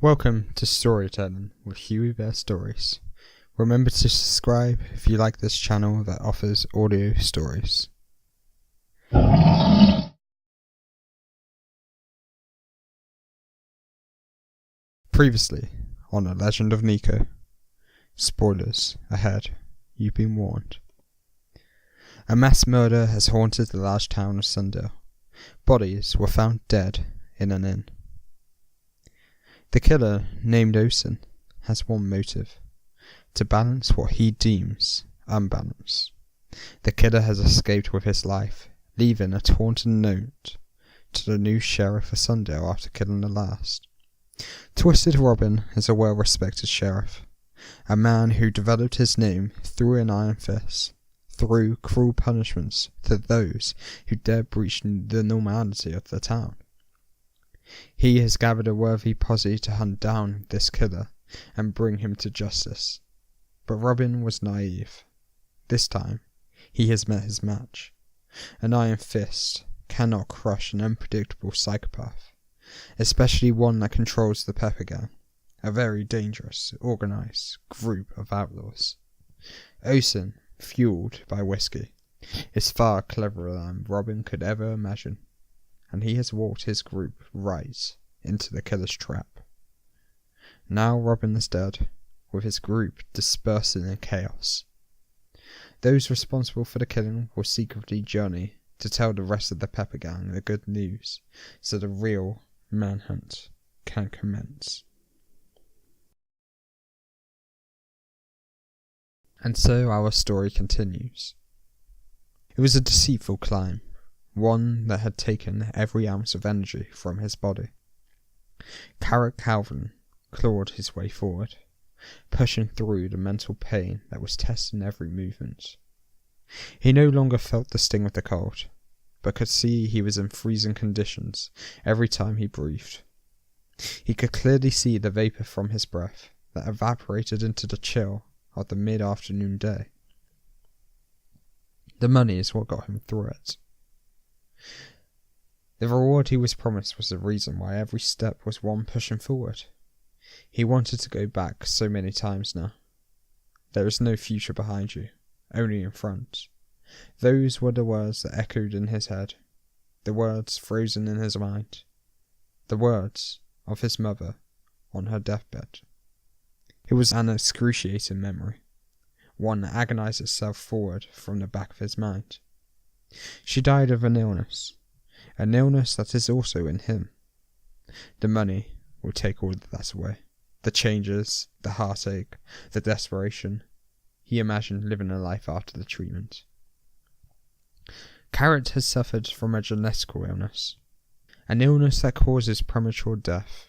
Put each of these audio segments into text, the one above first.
Welcome to Storytelling with HuweyBear Stories. Remember to subscribe if you like this channel that offers audio stories. Previously on The Legend of Nico. Spoilers ahead, you've been warned. A mass murder has haunted the large town of Sundale. Bodies were found dead in an inn. The killer, named Osen, has one motive: to balance what he deems unbalanced. The killer has escaped with his life, leaving a taunting note to the new sheriff of Sundale after killing the last. Twisted Robin is a well-respected sheriff, a man who developed his name through an iron fist, through cruel punishments to those who dare breach the normality of the town. He has gathered a worthy posse to hunt down this killer and bring him to justice. But Robin was naive. This time, he has met his match. An iron fist cannot crush an unpredictable psychopath, especially one that controls the Pepper Gang, a very dangerous, organised group of outlaws. Osen, fueled by whiskey, is far cleverer than Robin could ever imagine, and he has walked his group right into the killer's trap. Now Robin is dead, with his group dispersing in chaos. Those responsible for the killing will secretly journey to tell the rest of the Pepper Gang the good news, so the real manhunt can commence. And so our story continues. It was a deceitful climb, one that had taken every ounce of energy from his body. Carrot Calvin clawed his way forward, pushing through the mental pain that was testing every movement. He no longer felt the sting of the cold, but could see he was in freezing conditions every time he breathed. He could clearly see the vapour from his breath that evaporated into the chill of the mid-afternoon day. The money is what got him through it. The reward he was promised was the reason why every step was one pushing forward. He wanted to go back so many times now. There is no future behind you, only in front. Those were the words that echoed in his head, the words frozen in his mind, the words of his mother on her deathbed. It was an excruciating memory, one that agonized itself forward from the back of his mind. She died of an illness that is also in him. The money will take all of that away. The changes, the heartache, the desperation. He imagined living a life after the treatment. Carrot has suffered from a genetical illness, an illness that causes premature death.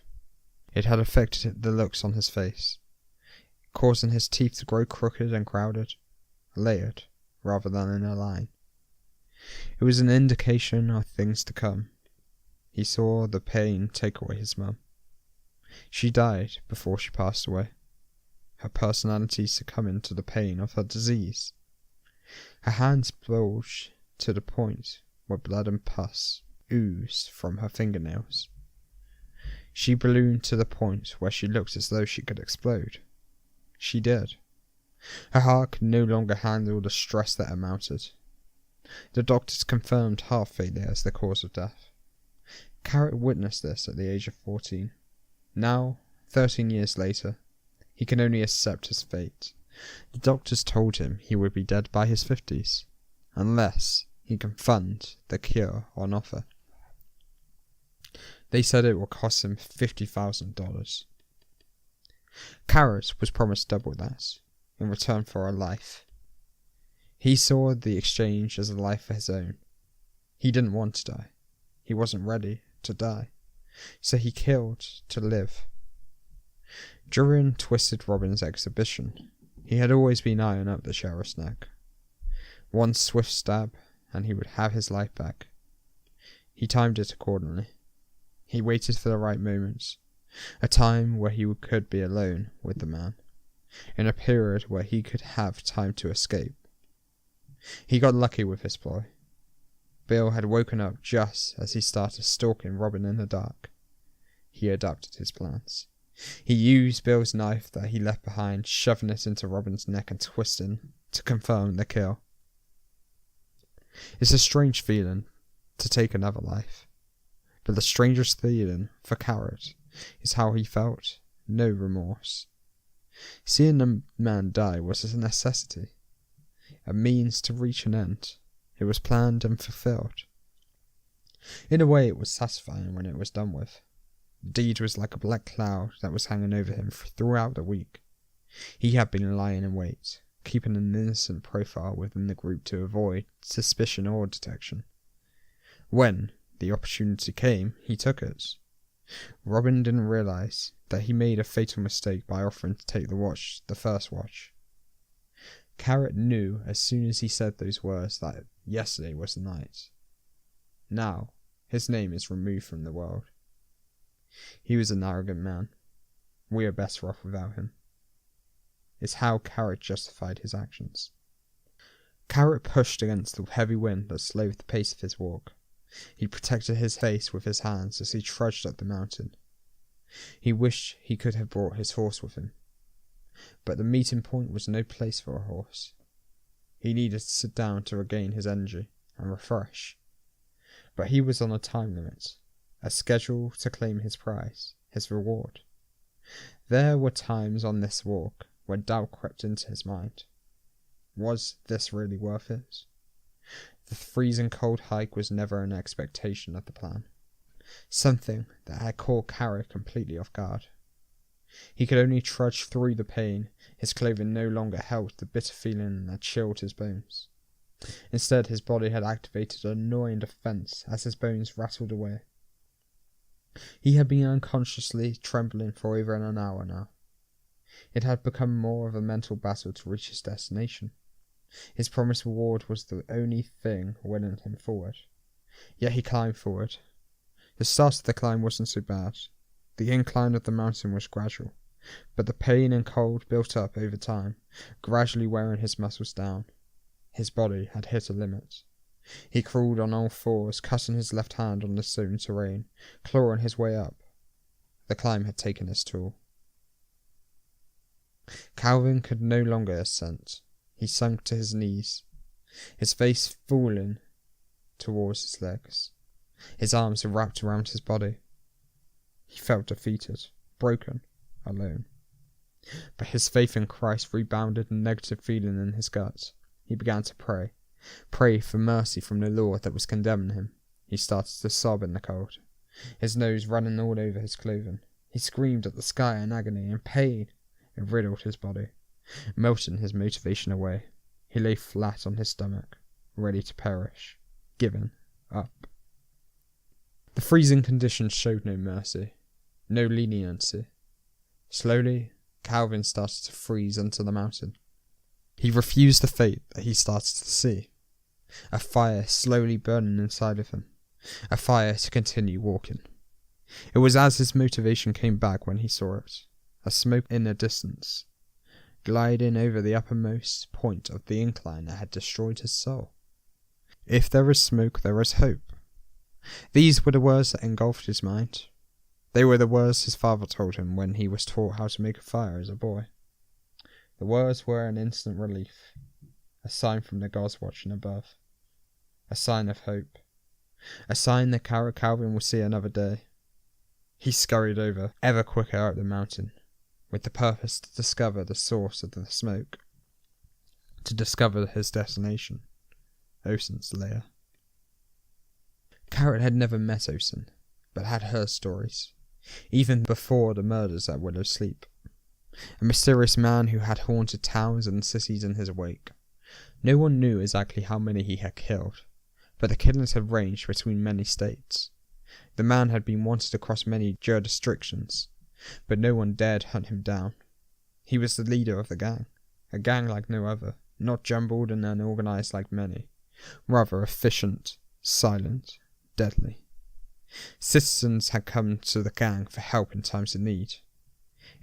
It had affected the looks on his face, causing his teeth to grow crooked and crowded, layered rather than in a line. It was an indication of things to come. He saw the pain take away his mum. She died before she passed away, her personality succumbing to the pain of her disease. Her hands bulged to the point where blood and pus oozed from her fingernails. She ballooned to the point where she looked as though she could explode. She did. Her heart could no longer handle the stress that it mounted. The doctors confirmed heart failure as the cause of death. Carrot witnessed this at the age of 14. Now, 13 years later, he can only accept his fate. The doctors told him he would be dead by his 50s, unless he can fund the cure on offer. They said it will cost him $50,000. Carrot was promised double that, in return for a life. He saw the exchange as a life of his own. He didn't want to die. He wasn't ready to die. So he killed to live. During Twisted Robin's exhibition, he had always been eyeing up the sheriff's neck. One swift stab, and he would have his life back. He timed it accordingly. He waited for the right moment, a time where he could be alone with the man, in a period where he could have time to escape. He got lucky with his ploy. Bill had woken up just as he started stalking Robin in the dark. He adapted his plans. He used Bill's knife that he left behind, shoving it into Robin's neck and twisting to confirm the kill. It's a strange feeling to take another life, but the strangest feeling for Carrot is how he felt no remorse. Seeing a man die was a necessity, a means to reach an end. It was planned and fulfilled. In a way, it was satisfying when it was done with. The deed was like a black cloud that was hanging over him throughout the week. He had been lying in wait, keeping an innocent profile within the group to avoid suspicion or detection. When the opportunity came, he took it. Robin didn't realise that he made a fatal mistake by offering to take the first watch. Carrot knew as soon as he said those words that yesterday was the night. Now, his name is removed from the world. He was an arrogant man. We are better off without him. It's how Carrot justified his actions. Carrot pushed against the heavy wind that slowed the pace of his walk. He protected his face with his hands as he trudged up the mountain. He wished he could have brought his horse with him, but the meeting point was no place for a horse. He needed to sit down to regain his energy and refresh. But he was on a time limit, a schedule to claim his prize, his reward. There were times on this walk when doubt crept into his mind. Was this really worth it? The freezing cold hike was never an expectation of the plan. Something that had caught Carrot completely off guard. He could only trudge through the pain. His clothing no longer held the bitter feeling that chilled his bones. Instead, his body had activated an annoying defense as his bones rattled away. He had been unconsciously trembling for over an hour now. It had become more of a mental battle to reach his destination. His promised reward was the only thing winning him forward. Yet he climbed forward. The start of the climb wasn't so bad. The incline of the mountain was gradual, but the pain and cold built up over time, gradually wearing his muscles down. His body had hit a limit. He crawled on all fours, cutting his left hand on the stone terrain, clawing his way up. The climb had taken its toll. Calvin could no longer ascend. He sunk to his knees, his face falling towards his legs. His arms were wrapped around his body. He felt defeated, broken, alone. But his faith in Christ rebounded a negative feeling in his guts. He began to pray for mercy from the Lord that was condemning him. He started to sob in the cold, his nose running all over his clothing. He screamed at the sky in agony and pain. It riddled his body, melting his motivation away. He lay flat on his stomach, ready to perish, given up. The freezing conditions showed no mercy, no leniency. Slowly, Calvin started to freeze under the mountain. He refused the fate that he started to see. A fire slowly burning inside of him. A fire to continue walking. It was as his motivation came back when he saw it. A smoke in the distance, gliding over the uppermost point of the incline that had destroyed his soul. If there is smoke, there is hope. These were the words that engulfed his mind. They were the words his father told him when he was taught how to make a fire as a boy. The words were an instant relief, a sign from the gods watching above, a sign of hope, a sign that Calvin would see another day. He scurried over, ever quicker up the mountain, with the purpose to discover the source of the smoke, to discover his destination, Osen's lair. Carrot had never met Osen, but had heard stories, even before the murders at Willow Sleep. A mysterious man who had haunted towns and cities in his wake. No one knew exactly how many he had killed, but the killings had ranged between many states. The man had been wanted across many jurisdictions, but no one dared hunt him down. He was the leader of the gang, a gang like no other, not jumbled and unorganized like many, rather efficient, silent, deadly. Citizens had come to the gang for help in times of need.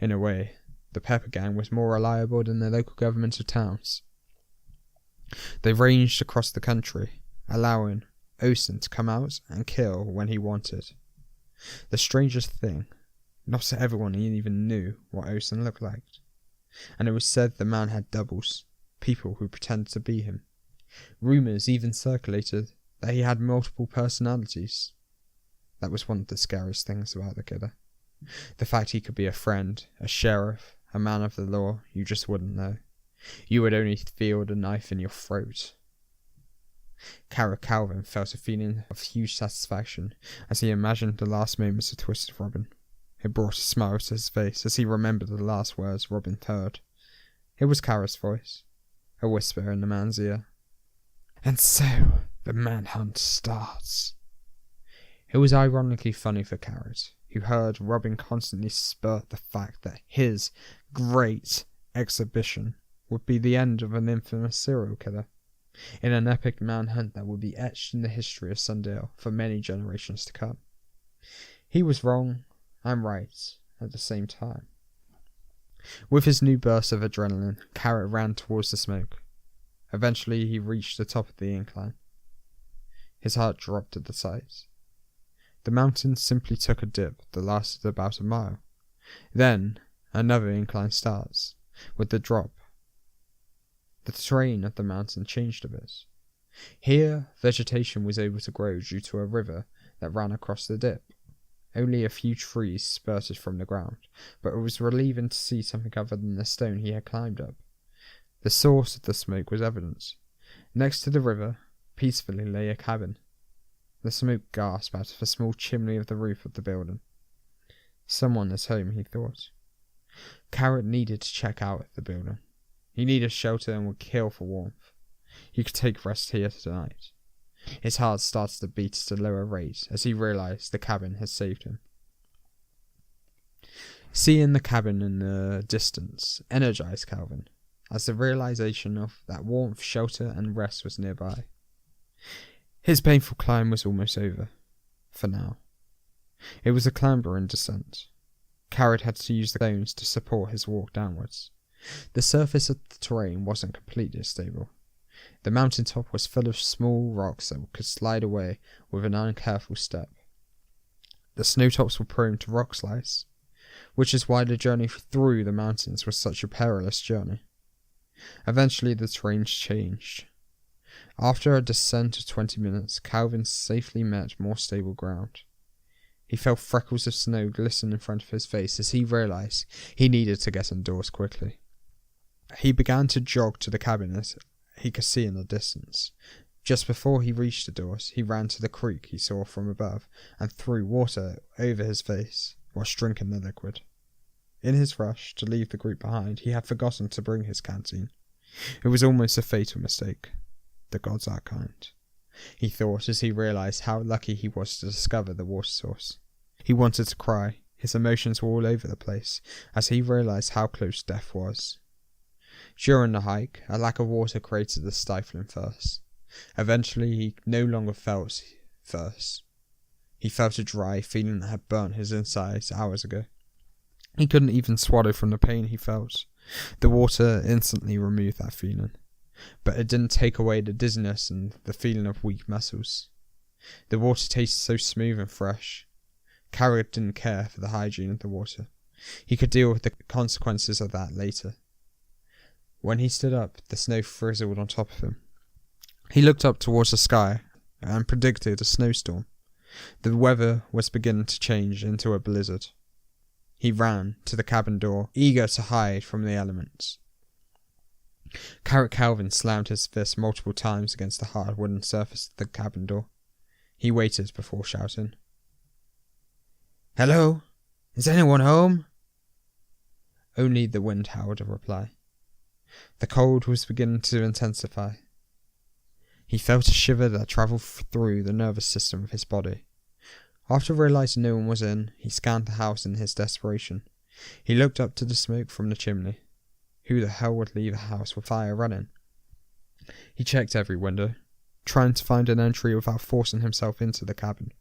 In a way, the Pepper Gang was more reliable than the local government of towns. They ranged across the country, allowing Osen to come out and kill when he wanted. The strangest thing, Not everyone even knew what Ocean looked like, and it was said the man had doubles, people who pretended to be him. Rumours even circulated that he had multiple personalities. That was one of the scariest things about the killer. The fact he could be a friend, a sheriff, a man of the law, you just wouldn't know. You would only feel the knife in your throat. Carrot Calvin felt a feeling of huge satisfaction as he imagined the last moments of Twisted Robin. It brought a smile to his face as he remembered the last words Robin heard. It was Carrot's voice, a whisper in the man's ear. And so, the manhunt starts. It was ironically funny for Carrot, who heard Robin constantly spurt the fact that his great exhibition would be the end of an infamous serial killer, in an epic manhunt that would be etched in the history of Sundale for many generations to come. He was wrong and right at the same time. With his new burst of adrenaline, Carrot ran towards the smoke. Eventually he reached the top of the incline. His heart dropped at the sight. The mountain simply took a dip that lasted about a mile. Then another incline starts, with the drop. The terrain of the mountain changed a bit. Here, vegetation was able to grow due to a river that ran across the dip. Only a few trees spurted from the ground, but it was relieving to see something other than the stone he had climbed up. The source of the smoke was evident. Next to the river, peacefully lay a cabin. The smoke gasped out of a small chimney of the roof of the building. Someone is home, he thought. Carrot needed to check out the building. He needed shelter and would kill for warmth. He could take rest here tonight. His heart started to beat at a lower rate as he realized the cabin had saved him. Seeing the cabin in the distance energized Calvin, as the realization of that warmth, shelter, and rest was nearby. His painful climb was almost over, for now. It was a clamber and descent. Carrot had to use the stones to support his walk downwards. The surface of the terrain wasn't completely stable. The mountain top was full of small rocks that could slide away with an uncareful step. The snowtops were prone to rock slides, which is why the journey through the mountains was such a perilous journey. Eventually the terrain changed. After a descent of 20 minutes, Calvin safely met more stable ground. He felt freckles of snow glisten in front of his face as he realized he needed to get indoors quickly. He began to jog to the cabin as he could see in the distance. Just before he reached the doors, he ran to the creek he saw from above and threw water over his face whilst drinking the liquid. In his rush to leave the group behind, he had forgotten to bring his canteen. It was almost a fatal mistake. The gods are kind, he thought as he realized how lucky he was to discover the water source. He wanted to cry. His emotions were all over the place as he realized how close death was. During the hike, a lack of water created a stifling thirst. Eventually, he no longer felt thirst. He felt a dry feeling that had burnt his insides hours ago. He couldn't even swallow from the pain he felt. The water instantly removed that feeling, but it didn't take away the dizziness and the feeling of weak muscles. The water tasted so smooth and fresh. Carrot didn't care for the hygiene of the water. He could deal with the consequences of that later. When he stood up, the snow frizzled on top of him. He looked up towards the sky and predicted a snowstorm. The weather was beginning to change into a blizzard. He ran to the cabin door, eager to hide from the elements. Carrot Calvin slammed his fist multiple times against the hard wooden surface of the cabin door. He waited before shouting. "Hello? Is anyone home?" Only the wind howled a reply. The cold was beginning to intensify. He felt a shiver that travelled through the nervous system of his body. After realizing no one was in, he scanned the house in his desperation. He looked up to the smoke from the chimney. Who the hell would leave a house with fire running? He checked every window, trying to find an entry without forcing himself into the cabin.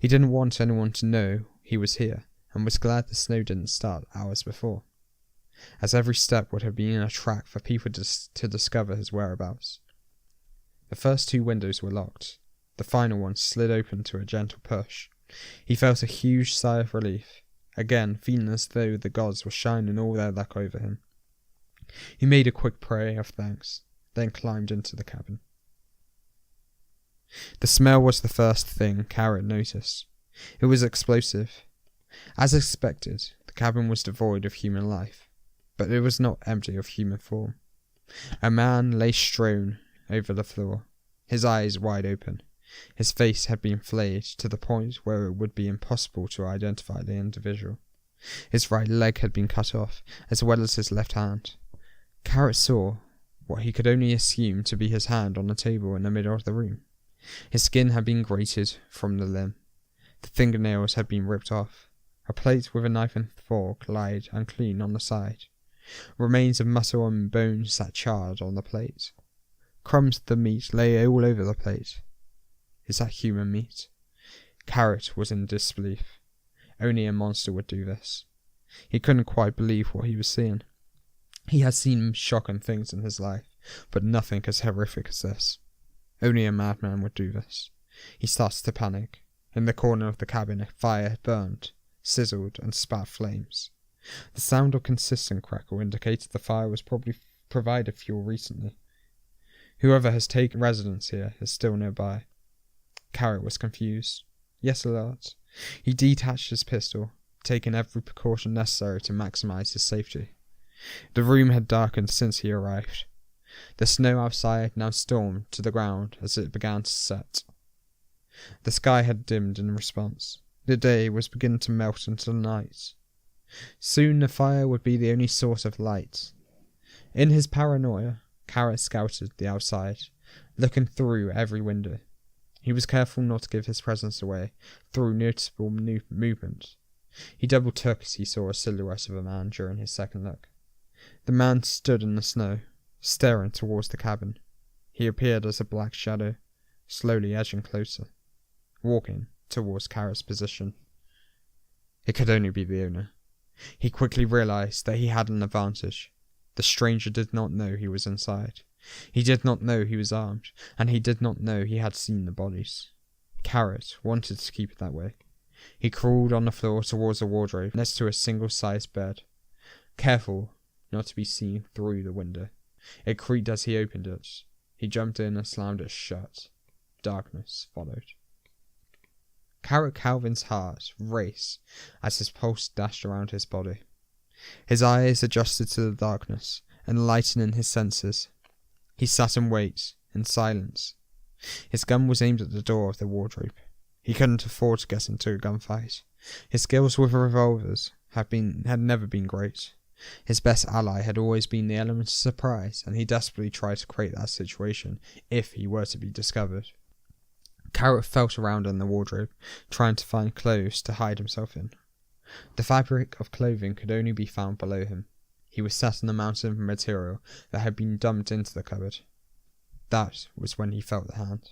He didn't want anyone to know he was here, and was glad the snow didn't start hours before, as every step would have been a track for people to discover his whereabouts. The first two windows were locked. The final one slid open to a gentle push. He felt a huge sigh of relief again feeling as though the gods were shining all their luck over him. He made a quick prayer of thanks, then climbed into the cabin. The smell was the first thing Carrot noticed. It was explosive. As expected, the cabin was devoid of human life, but it was not empty of human form. A man lay strewn over the floor, his eyes wide open. His face had been flayed to the point where it would be impossible to identify the individual. His right leg had been cut off, as well as his left hand. Carrot saw what he could only assume to be his hand on a table in the middle of the room. His skin had been grated from the limb. The fingernails had been ripped off. A plate with a knife and fork lay unclean on the side. Remains of muscle and bone sat charred on the plate. Crumbs of the meat lay all over the plate. Is that human meat? Carrot was in disbelief. Only a monster would do this. He couldn't quite believe what he was seeing. He had seen shocking things in his life, but nothing as horrific as this. Only a madman would do this. He started to panic. In the corner of the cabin, a fire had burned, sizzled, and spat flames. The sound of consistent crackle indicated the fire was probably provided fuel recently. Whoever has taken residence here is still nearby. Carrot was confused. Yes, alert. He detached his pistol, taking every precaution necessary to maximize his safety. The room had darkened since he arrived. The snow outside now stormed to the ground as it began to set. The sky had dimmed in response. The day was beginning to melt into the night. Soon the fire would be the only source of light. In his paranoia, Carrot scouted the outside, looking through every window. He was careful not to give his presence away through noticeable movement. He double-took as he saw a silhouette of a man during his second look. The man stood in the snow, staring towards the cabin. He appeared as a black shadow, slowly edging closer, walking towards Carrot's position. It could only be the owner. He quickly realized that he had an advantage. The stranger did not know he was inside. He did not know he was armed, and he did not know he had seen the bodies. Carrot wanted to keep it that way. He crawled on the floor towards the wardrobe next to a single-sized bed, careful not to be seen through the window. It creaked as he opened it. He jumped in and slammed it shut. Darkness followed. Carrot Calvin's heart raced as his pulse dashed around his body. His eyes adjusted to the darkness, enlightening his senses. He sat in wait, in silence. His gun was aimed at the door of the wardrobe. He couldn't afford to get into a gunfight. His skills with revolvers had never been great. His best ally had always been the element of surprise, and he desperately tried to create that situation if he were to be discovered. Carrot felt around in the wardrobe, trying to find clothes to hide himself in. The fabric of clothing could only be found below him. He was sat on a mountain of material that had been dumped into the cupboard. That was when he felt the hand.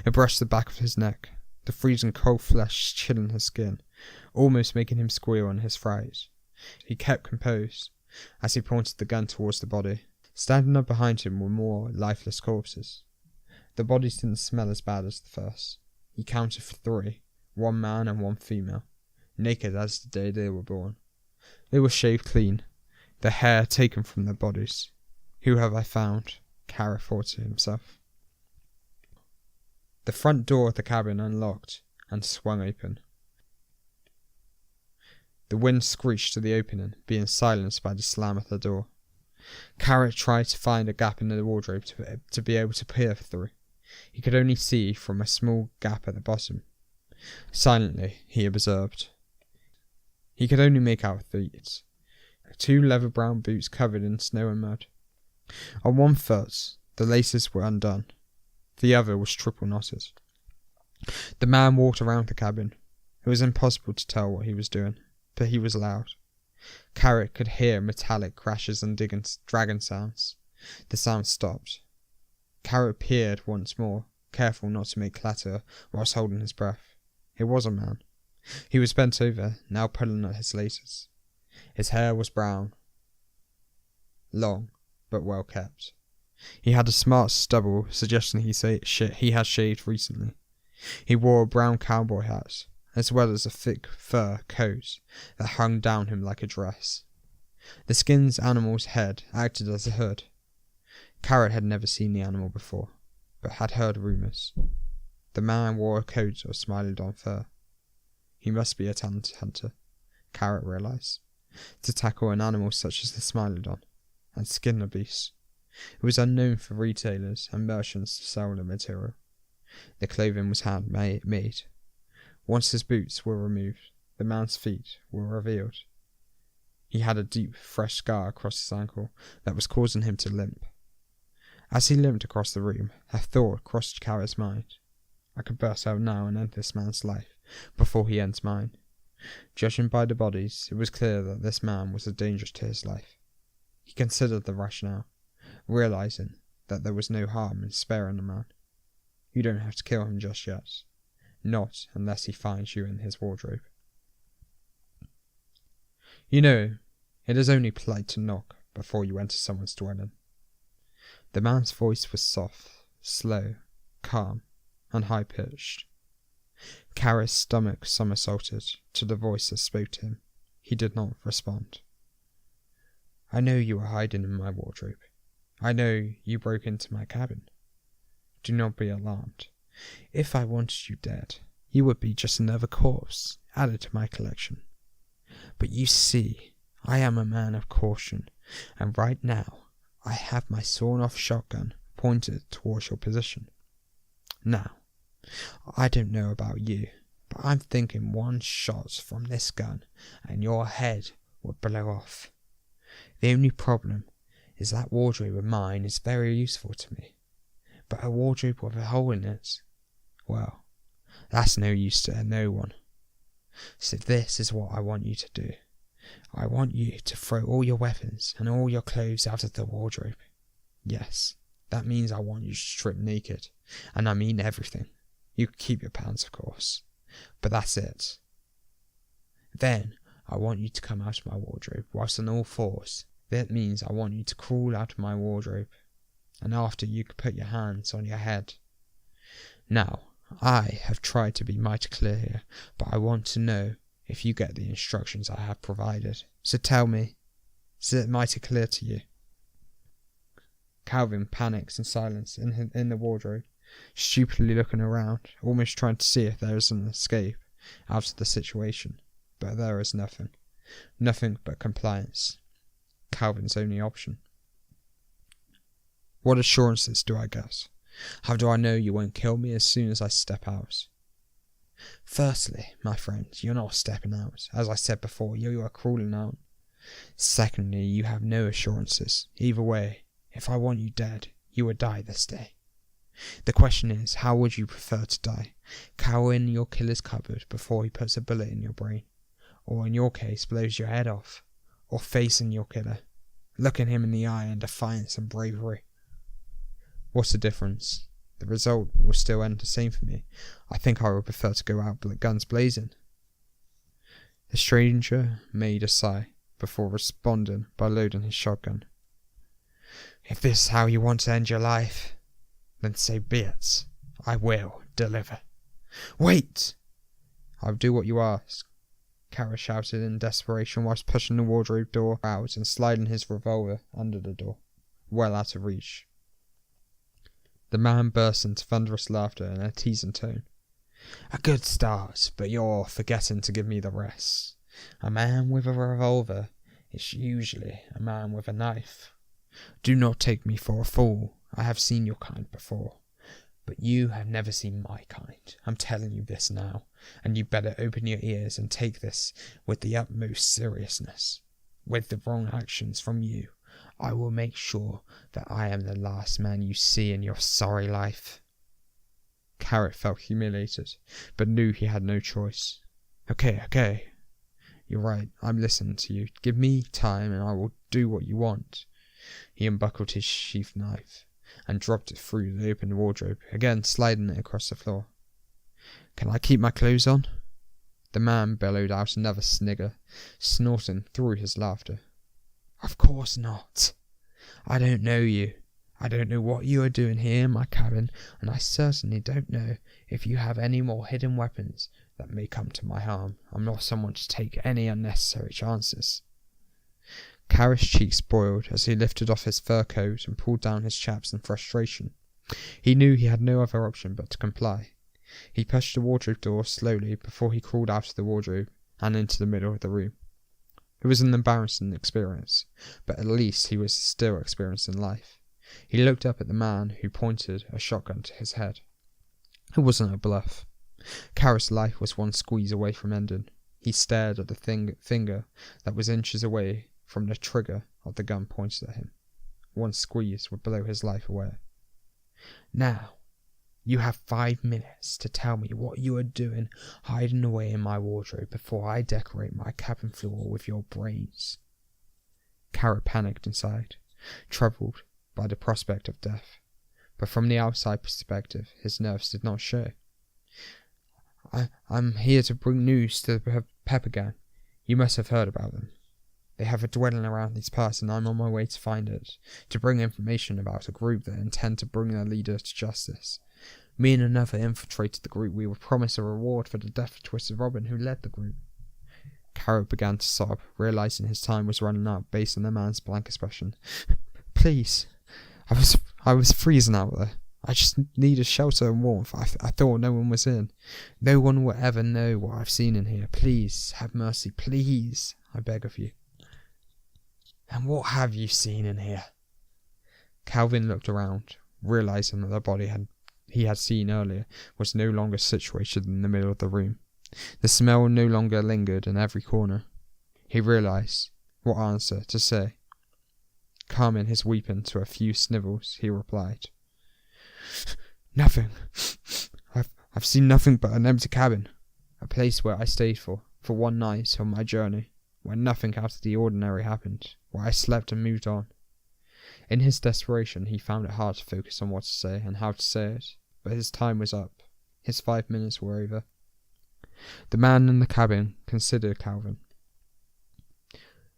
It brushed the back of his neck, the freezing cold flesh chilling his skin, almost making him squeal in his fright. He kept composed as he pointed the gun towards the body. Standing up behind him were more lifeless corpses. The bodies didn't smell as bad as the first. He counted for 3, 1 man and 1 female, naked as the day they were born. They were shaved clean, the hair taken from their bodies. Who have I found? Carrot thought to himself. The front door of the cabin unlocked and swung open. The wind screeched to the opening, being silenced by the slam of the door. Carrot tried to find a gap in the wardrobe to be able to peer through. He could only see from a small gap at the bottom. Silently, he observed. He could only make out feet. 2 leather brown boots covered in snow and mud. On one foot, the laces were undone. The other was triple knotted. The man walked around the cabin. It was impossible to tell what he was doing, but he was loud. Carrot could hear metallic crashes and dragging sounds. The sound stopped. Carrot peered once more, careful not to make clatter whilst holding his breath. It was a man. He was bent over, now pulling at his laces. His hair was brown, long, but well kept. He had a smart stubble, suggesting he had shaved recently. He wore a brown cowboy hat as well as a thick fur coat that hung down him like a dress. The skinned animal's head acted as a hood. Carrot had never seen the animal before, but had heard rumours. The man wore a coat of Smilodon fur. He must be a talented hunter, Carrot realised, to tackle an animal such as the Smilodon, and skin the beast. It was unknown for retailers and merchants to sell the material. The clothing was handmade. Once his boots were removed, the man's feet were revealed. He had a deep, fresh scar across his ankle that was causing him to limp. As he limped across the room, a thought crossed Carrot's mind. I could burst out now and end this man's life before he ends mine. Judging by the bodies, it was clear that this man was a danger to his life. He considered the rationale, realising that there was no harm in sparing the man. You don't have to kill him just yet. Not unless he finds you in his wardrobe. You know, it is only polite to knock before you enter someone's dwelling. The man's voice was soft, slow, calm, and high-pitched. Carrot's stomach somersaulted to the voice that spoke to him. He did not respond. I know you are hiding in my wardrobe. I know you broke into my cabin. Do not be alarmed. If I wanted you dead, you would be just another corpse added to my collection. But you see, I am a man of caution, and right now I have my sawn-off shotgun pointed towards your position. Now, I don't know about you, but I'm thinking one shot from this gun and your head would blow off. The only problem is that wardrobe of mine is very useful to me, but a wardrobe with a hole in it, well, that's no use to no one. So this is what I want you to do. I want you to throw all your weapons and all your clothes out of the wardrobe. Yes, that means I want you to strip naked, and I mean everything. You can keep your pants, of course, but that's it. Then I want you to come out of my wardrobe whilst on all fours. That means I want you to crawl out of my wardrobe, and after you can put your hands on your head. Now, I have tried to be mighty clear here, but I want to know if you get the instructions I have provided. So tell me, is it mighty clear to you? Calvin panics in silence in the wardrobe, stupidly looking around, almost trying to see if there is an escape out of the situation. But there is nothing. Nothing but compliance. Calvin's only option. What assurances do I get? How do I know you won't kill me as soon as I step out? Firstly, my friend, you're not stepping out. As I said before, you are crawling out. Secondly, you have no assurances. Either way, if I want you dead, you would die this day. The question is, how would you prefer to die? Cower in your killer's cupboard before he puts a bullet in your brain, or in your case, blows your head off, or facing your killer, looking him in the eye in defiance and bravery? What's the difference? The result will still end the same for me. I think I would prefer to go out guns blazing. The stranger made a sigh before responding by loading his shotgun. If this is how you want to end your life, then so be it. I will deliver. Wait! I'll do what you ask, Kara shouted in desperation whilst pushing the wardrobe door out and sliding his revolver under the door, well out of reach. The man burst into thunderous laughter in a teasing tone. A good start, but you're forgetting to give me the rest. A man with a revolver is usually a man with a knife. Do not take me for a fool. I have seen your kind before, but you have never seen my kind. I'm telling you this now, and you better open your ears and take this with the utmost seriousness. With the wrong actions from you, I will make sure that I am the last man you see in your sorry life. Carrot felt humiliated, but knew he had no choice. Okay. You're right, I'm listening to you. Give me time and I will do what you want. He unbuckled his sheath knife and dropped it through the open wardrobe, again sliding it across the floor. Can I keep my clothes on? The man bellowed out another snigger, snorting through his laughter. Of course not. I don't know you. I don't know what you are doing here in my cabin, and I certainly don't know if you have any more hidden weapons that may come to my harm. I'm not someone to take any unnecessary chances. Carrot's cheeks boiled as he lifted off his fur coat and pulled down his chaps in frustration. He knew he had no other option but to comply. He pushed the wardrobe door slowly before he crawled out of the wardrobe and into the middle of the room. It was an embarrassing experience, but at least he was still experiencing life. He looked up at the man who pointed a shotgun to his head. It wasn't a bluff. Carrot's life was one squeeze away from ending. He stared at the finger that was inches away from the trigger of the gun pointed at him. One squeeze would blow his life away. Now, you have 5 minutes to tell me what you are doing hiding away in my wardrobe before I decorate my cabin floor with your brains. Carrot panicked inside, troubled by the prospect of death, but from the outside perspective his nerves did not show. I'm here to bring news to the Pepper Gang. You must have heard about them. They have a dwelling around these parts and I'm on my way to find it, to bring information about a group that intend to bring their leader to justice. Me and another infiltrated the group. We were promised a reward for the death of Twisted Robin, who led the group. Carrot began to sob, realizing his time was running out based on the man's blank expression. Please. I was freezing out there. I just needed shelter and warmth. I thought no one was in. No one will ever know what I've seen in here. Please, have mercy. Please, I beg of you. And what have you seen in here? Calvin looked around, realizing that the body he had seen earlier was no longer situated in the middle of the room. The smell no longer lingered in every corner. He realized what answer to say. Calming his weeping to a few snivels, he replied, Nothing. I've seen nothing but an empty cabin. A place where I stayed for 1 night on my journey, where nothing out of the ordinary happened, where I slept and moved on. In his desperation, he found it hard to focus on what to say and how to say it, but his time was up. His 5 minutes were over. The man in the cabin considered Calvin.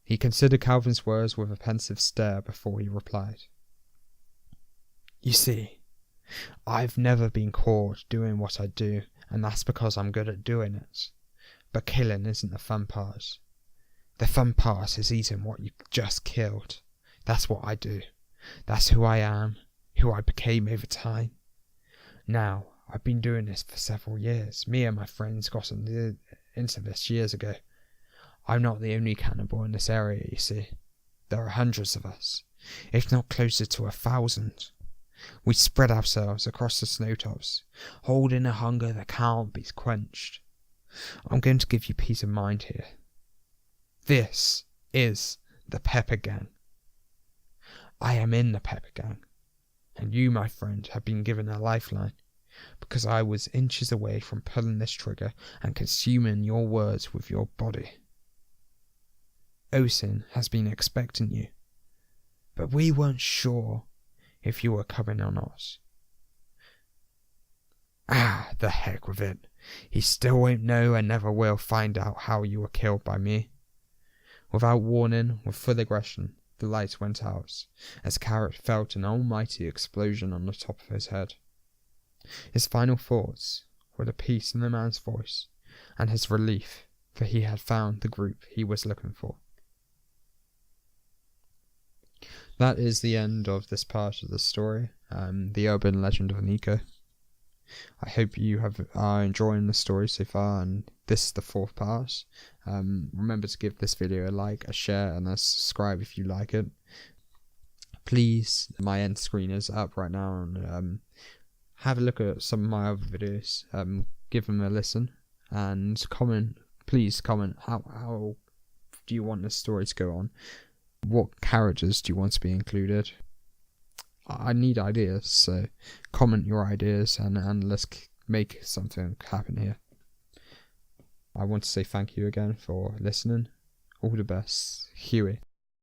He considered Calvin's words with a pensive stare before he replied. You see, I've never been caught doing what I do, and that's because I'm good at doing it. But killing isn't the fun part. The fun part is eating what you just killed. That's what I do. That's who I am, who I became over time. Now, I've been doing this for several years. Me and my friends got into this years ago. I'm not the only cannibal in this area, you see. There are hundreds of us, if not closer to 1,000. We spread ourselves across the snowtops, holding a hunger that can't be quenched. I'm going to give you peace of mind here. This is the Pepper Gang. I am in the Pepper Gang, and you, my friend, have been given a lifeline, because I was inches away from pulling this trigger and consuming your words with your body. Osin has been expecting you, but we weren't sure if you were coming or not. The heck with it. He still won't know and never will find out how you were killed by me. Without warning, with full aggression, the lights went out, as Carrot felt an almighty explosion on the top of his head. His final thoughts were the peace in the man's voice, and his relief, for he had found the group he was looking for. That is the end of this part of the story, the urban legend of Nico. I hope you are enjoying the story so far, and this is the 4th part. Remember to give this video a like, a share, and a subscribe if you like it. Please, my end screen is up right now, and have a look at some of my other videos. Give them a listen, and comment. Please comment. How do you want this story to go on? What characters do you want to be included? I need ideas, so comment your ideas and let's make something happen here. I want to say thank you again for listening. All the best. Huey.